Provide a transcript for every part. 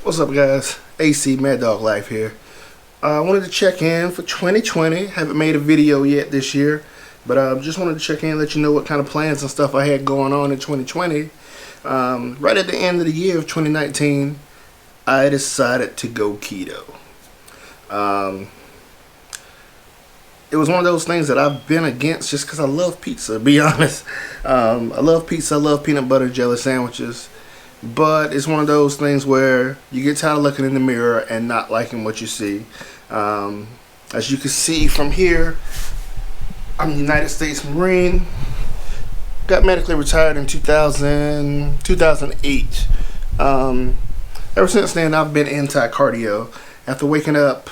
What's up, guys? AC Maddawglyfe here. I wanted to check in for 2020. Haven't made a video yet this year, but just wanted to check in and let you know what kind of plans and stuff I had going on in 2020. Right at the end of the year of 2019, I decided to go keto. It was one of those things that I've been against just because I love pizza, to be honest. I love pizza, I love peanut butter jelly sandwiches. But it's one of those things where you get tired of looking in the mirror and not liking what you see. As you can see from here, I'm a United States Marine. Got medically retired in 2008. Ever since then, I've been anti-cardio. After waking up,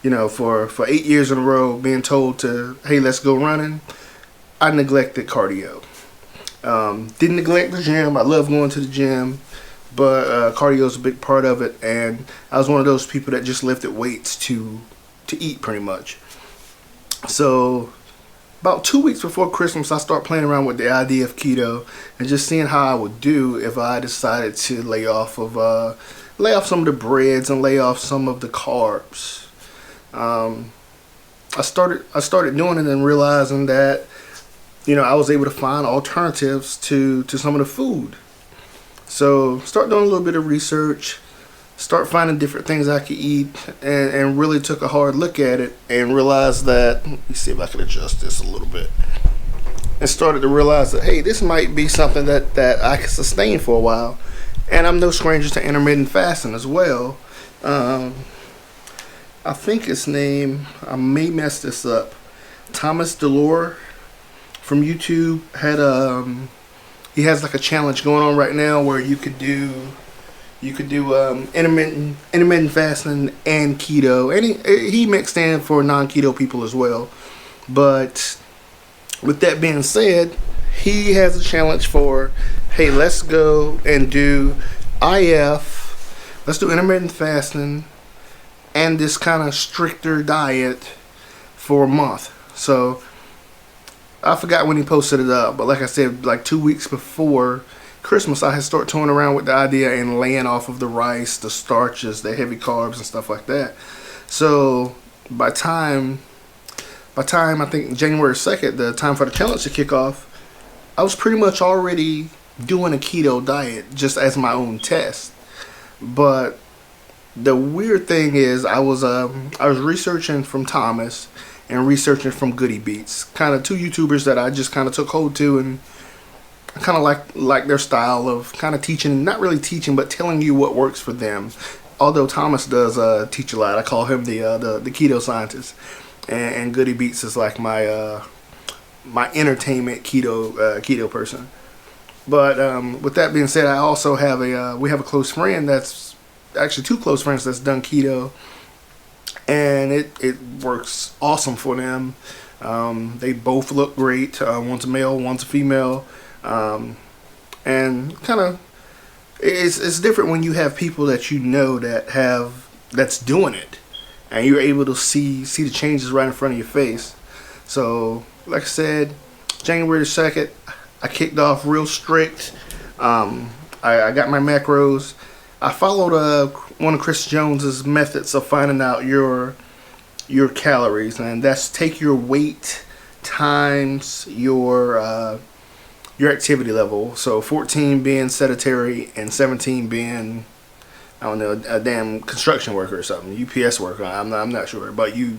for 8 years in a row, being told to, hey, let's go running, I neglected cardio. Didn't neglect the gym. I love going to the gym, but cardio is a big part of it, and I was one of those people that just lifted weights to eat, pretty much. So about 2 weeks before Christmas, I started playing around with the idea of keto and just seeing how I would do if I decided to lay off some of the breads and lay off some of the carbs. I started doing it and realizing that I was able to find alternatives to some of the food. So start doing a little bit of research, start finding different things I could eat, and really took a hard look at it and realized that, let me see if I can adjust this a little bit, and started to realize that, hey, this might be something that I could sustain for a while. And I'm no stranger to intermittent fasting as well. I think his name, I may mess this up, Thomas DeLore from YouTube he has like a challenge going on right now where you could do intermittent fasting and keto, and he mixed in for non-keto people as well. But with that being said, he has a challenge for, hey, let's go and do IF, let's do intermittent fasting and this kind of stricter diet for a month. So I forgot when he posted it up, but like I said, like 2 weeks before Christmas, I had started toying around with the idea and laying off of the rice, the starches, the heavy carbs and stuff like that. So by time I think January 2nd, the time for the challenge to kick off, I was pretty much already doing a keto diet just as my own test. But the weird thing is, I was researching from Thomas and researching from Goody Beats, kind of two YouTubers that I just kind of took hold to, and I kind of like their style of kind of teaching, not really teaching, but telling you what works for them. Although Thomas does teach a lot, I call him the keto scientist, and Goody Beats is like my entertainment keto person. But with that being said, I also have we have a close friend, that's actually two close friends that's done keto, and it works awesome for them. They both look great. One's a male, one's a female, and kind of it's different when you have people that that's doing it, and you're able to see the changes right in front of your face. So like I said, January 2nd, I kicked off real strict. I got my macros. I followed one of Chris Jones's methods of finding out your calories, and that's take your weight times your activity level. So 14 being sedentary and 17 being, I don't know, a damn construction worker or something, UPS worker. I'm not sure, but you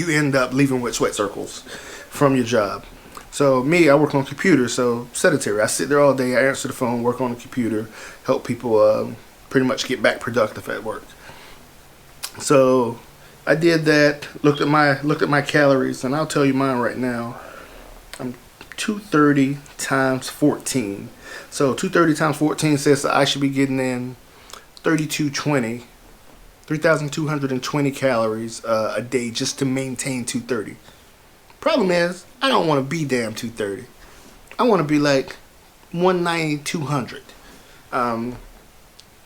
end up leaving with sweat circles from your job. So me, I work on computers, so sedentary. I sit there all day, I answer the phone, work on the computer, help people pretty much get back productive at work. So I did that, looked at my calories, and I'll tell you mine right now. I'm 230 times 14. So 230 times 14 says that I should be getting in 3,220 calories a day just to maintain 230. Problem is, I don't want to be damn 230. I want to be like 190, 200.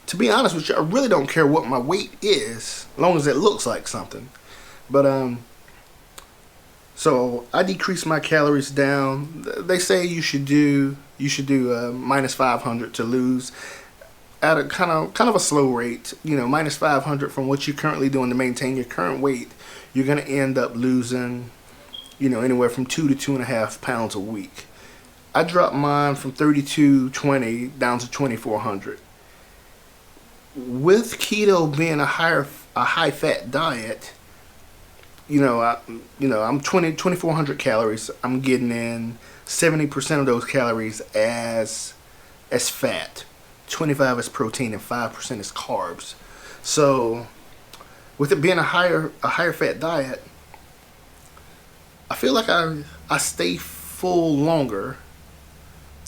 To be honest with you, I really don't care what my weight is, as long as it looks like something. But so I decreased my calories down. They say you should do minus 500 to lose. at a kind of a slow rate, minus 500 from what you're currently doing to maintain your current weight, you're gonna end up losing, anywhere from 2 to 2.5 pounds a week. I dropped mine from 3220 down to 2400. With keto being a high fat diet, I'm 2400 calories. I'm getting in 70% of those calories as fat. 25 is protein and 5% is carbs. So with it being a higher fat diet, I feel like I stay full longer.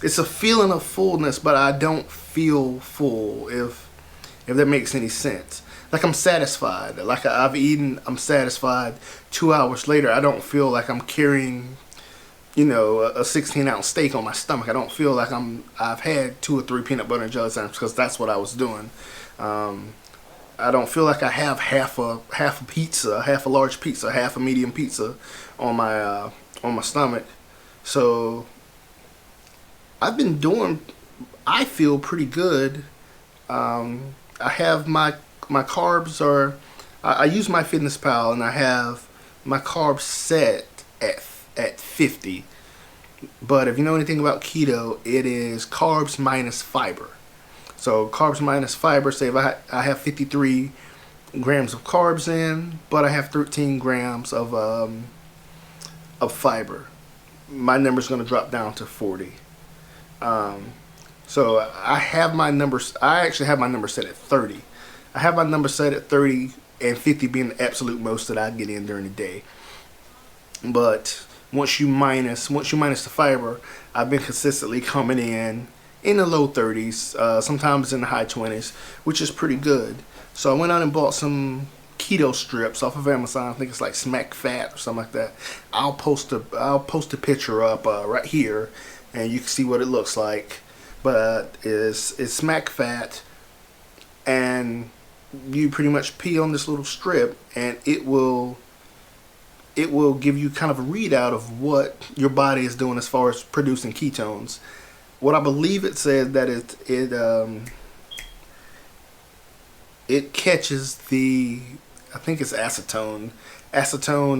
It's a feeling of fullness, but I don't feel full, if that makes any sense. Like I'm satisfied. Like I've eaten, I'm satisfied. 2 hours later, I don't feel like I'm carrying, a 16-ounce steak on my stomach. I don't feel like I've had 2 or 3 peanut butter and jelly sandwiches, because that's what I was doing. I don't feel like I have half a pizza, half a large pizza, half a medium pizza on my stomach. So I've been doing, I feel pretty good. I have my carbs are, I use MyFitnessPal, and I have my carbs set at 50. But if you know anything about keto, it is carbs minus fiber. So carbs minus fiber, say if I have 53 grams of carbs in, but I have 13 grams of fiber, my number's going to drop down to 40. So I have my numbers. I actually have my number set at 30. I have my number set at 30, and 50 being the absolute most that I get in during the day. But once you minus the fiber, I've been consistently coming in the low 30s, sometimes in the high 20s, which is pretty good. So I went out and bought some keto strips off of Amazon. I think it's like Smack Fat or something like that. I'll post a picture up right here, and you can see what it looks like. But it's Smack Fat, and you pretty much pee on this little strip, and it will give you kind of a readout of what your body is doing as far as producing ketones. What I believe it says that it catches the, I think it's acetone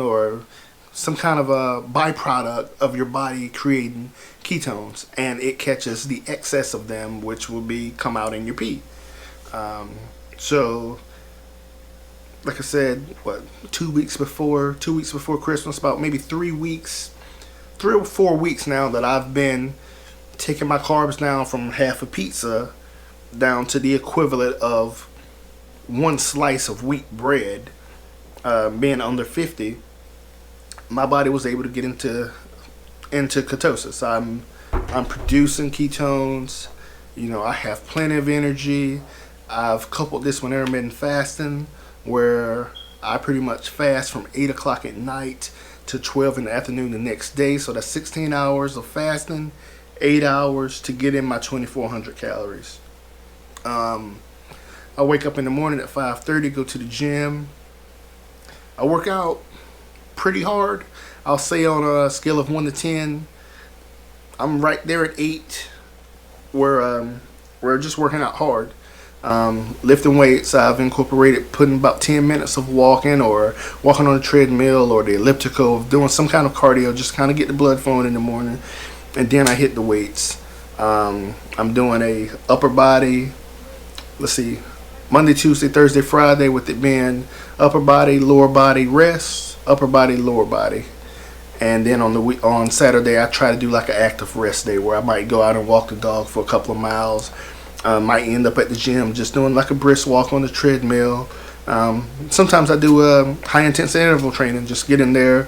or some kind of a byproduct of your body creating ketones, and it catches the excess of them, which will come out in your pee. So like I said, 2 weeks before Christmas, about maybe 3 or 4 weeks now, that I've been taking my carbs down from half a pizza down to the equivalent of 1 slice of wheat bread, being under 50. My body was able to get into ketosis. I'm producing ketones. I have plenty of energy. I've coupled this with intermittent fasting, where I pretty much fast from 8 o'clock at night to 12 in the afternoon the next day. So that's 16 hours of fasting, 8 hours to get in my 2,400 calories. I wake up in the morning at 5:30, go to the gym. I work out pretty hard. I'll say on a scale of 1 to 10, I'm right there at 8, where we're just working out hard. Lifting weights, I've incorporated putting about 10 minutes of walking on the treadmill or the elliptical, doing some kind of cardio, just kind of get the blood flowing in the morning, and then I hit the weights. I'm doing a upper body, Monday, Tuesday, Thursday, Friday, with it being upper body, lower body rest, upper body, lower body. And then on Saturday, I try to do like an active rest day, where I might go out and walk the dog for a couple of miles. Might end up at the gym just doing like a brisk walk on the treadmill. Sometimes I do high intense interval training, just get in there,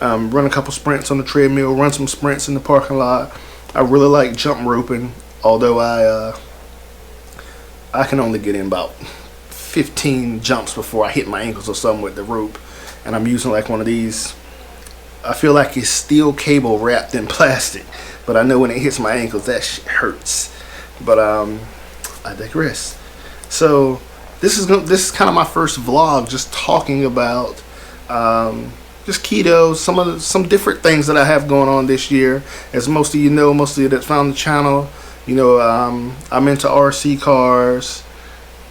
run a couple sprints on the treadmill, run some sprints in the parking lot. I really like jump roping, although I can only get in about 15 jumps before I hit my ankles or something with the rope. And I'm using like one of these, I feel like it's steel cable wrapped in plastic, but I know when it hits my ankles, that shit hurts. But I digress. So this is kind of my first vlog, just talking about just keto, some different things that I have going on this year. As most of you know, most of you that found the channel, I'm into RC cars.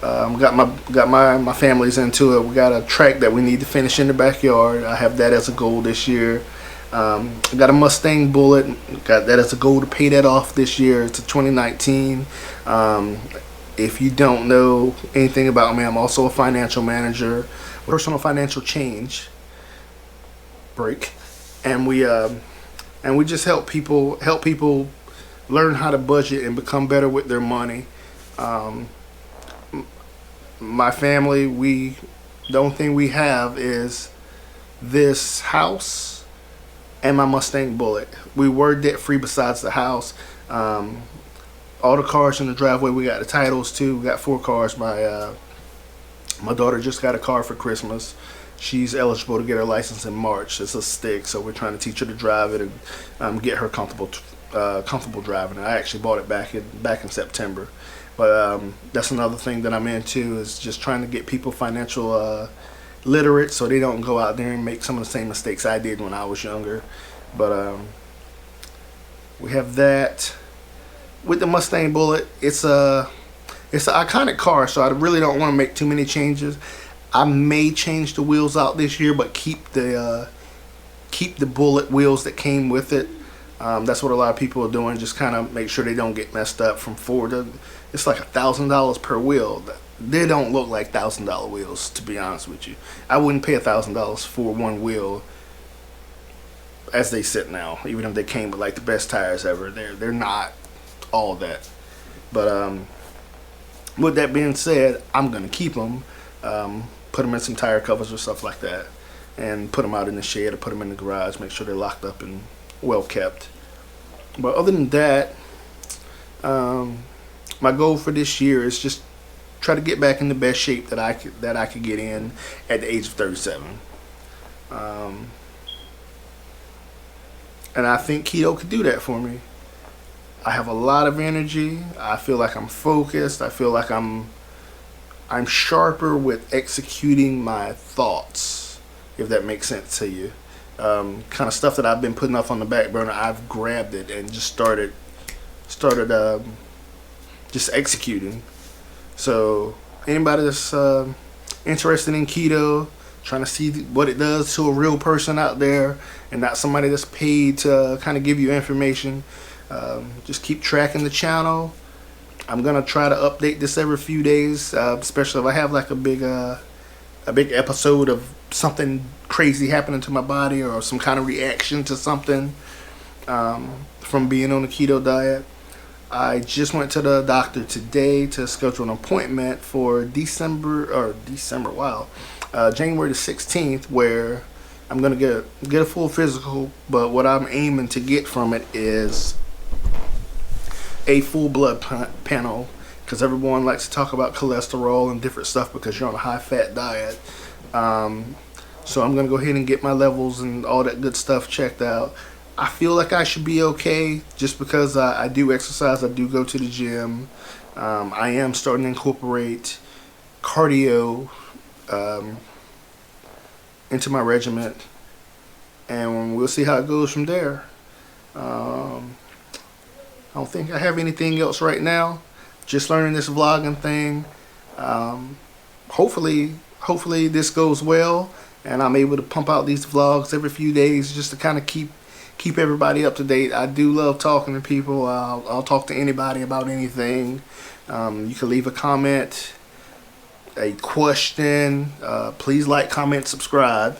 Got my family's into it. We got a track that we need to finish in the backyard. I have that as a goal this year. I got a Mustang Bullet. Got that as a goal to pay that off this year. It's a 2019. If you don't know anything about me, I'm also a financial manager, personal financial change break, and we just help people learn how to budget and become better with their money. My family, the only thing we have is this house and my Mustang Bullet. We were debt free besides the house. All the cars in the driveway, we got the titles too. We got 4 cars. My daughter just got a car for Christmas. She's eligible to get her license in March. It's a stick, so we're trying to teach her to drive it and get her comfortable driving it. I actually bought it back in September. But that's another thing that I'm into, is just trying to get people financial literate, so they don't go out there and make some of the same mistakes I did when I was younger. But we have that. With the Mustang Bullet, it's an iconic car, so I really don't want to make too many changes. I may change the wheels out this year, but keep the Bullet wheels that came with it. That's what a lot of people are doing. Just kind of make sure they don't get messed up from Ford. It's like $1,000 per wheel. They don't look like $1,000 wheels, to be honest with you. I wouldn't pay $1,000 for one wheel as they sit now, even if they came with like the best tires ever. They're not all that. But with that being said, I'm gonna keep them, put them in some tire covers or stuff like that, and put them out in the shed or put them in the garage. Make sure they're locked up and well kept. But other than that, my goal for this year is just try to get back in the best shape that I could get in at the age of 37. And I think keto could do that for me. I have a lot of energy. I feel like I'm focused. I feel like I'm sharper with executing my thoughts, if that makes sense to you. Kind of stuff that I've been putting off on the back burner, I've grabbed it and just started just executing. So anybody that's interested in keto, trying to see what it does to a real person out there and not somebody that's paid to kind of give you information, just keep tracking the channel. I'm gonna try to update this every few days, especially if I have like a big episode of something crazy happening to my body, or some kind of reaction to something from being on the keto diet. I just went to the doctor today to schedule an appointment for January the 16th, where I'm gonna get a full physical. But what I'm aiming to get from it is a full blood panel, because everyone likes to talk about cholesterol and different stuff because you're on a high fat diet. So I'm gonna go ahead and get my levels and all that good stuff checked out. I feel like I should be okay, just because I do exercise, I do go to the gym. I am starting to incorporate cardio into my regimen, and we'll see how it goes from there. I don't think I have anything else right now. Just learning this vlogging thing. Hopefully this goes well, and I'm able to pump out these vlogs every few days, just to kind of keep everybody up to date. I do love talking to people. I'll talk to anybody about anything. You can leave a comment, a question. Please like, comment, subscribe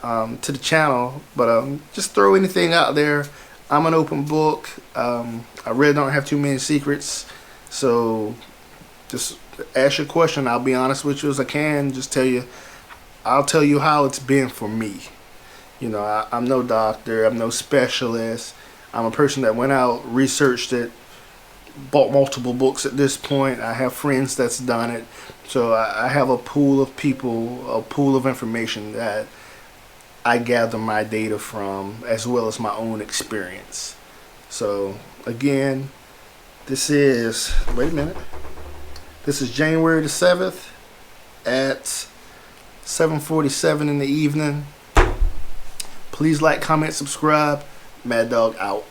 to the channel. But just throw anything out there. I'm an open book. I really don't have too many secrets. So just ask your question. I'll be honest with you as I can. I'll tell you how it's been for me. You know, I'm no doctor, I'm no specialist. I'm a person that went out, researched it, bought multiple books at this point. I have friends that's done it. So I have a pool of people, a pool of information that I gather my data from, as well as my own experience. So again, this is January the 7th at 7:47 in the evening. Please like, comment, subscribe. Mad Dog out.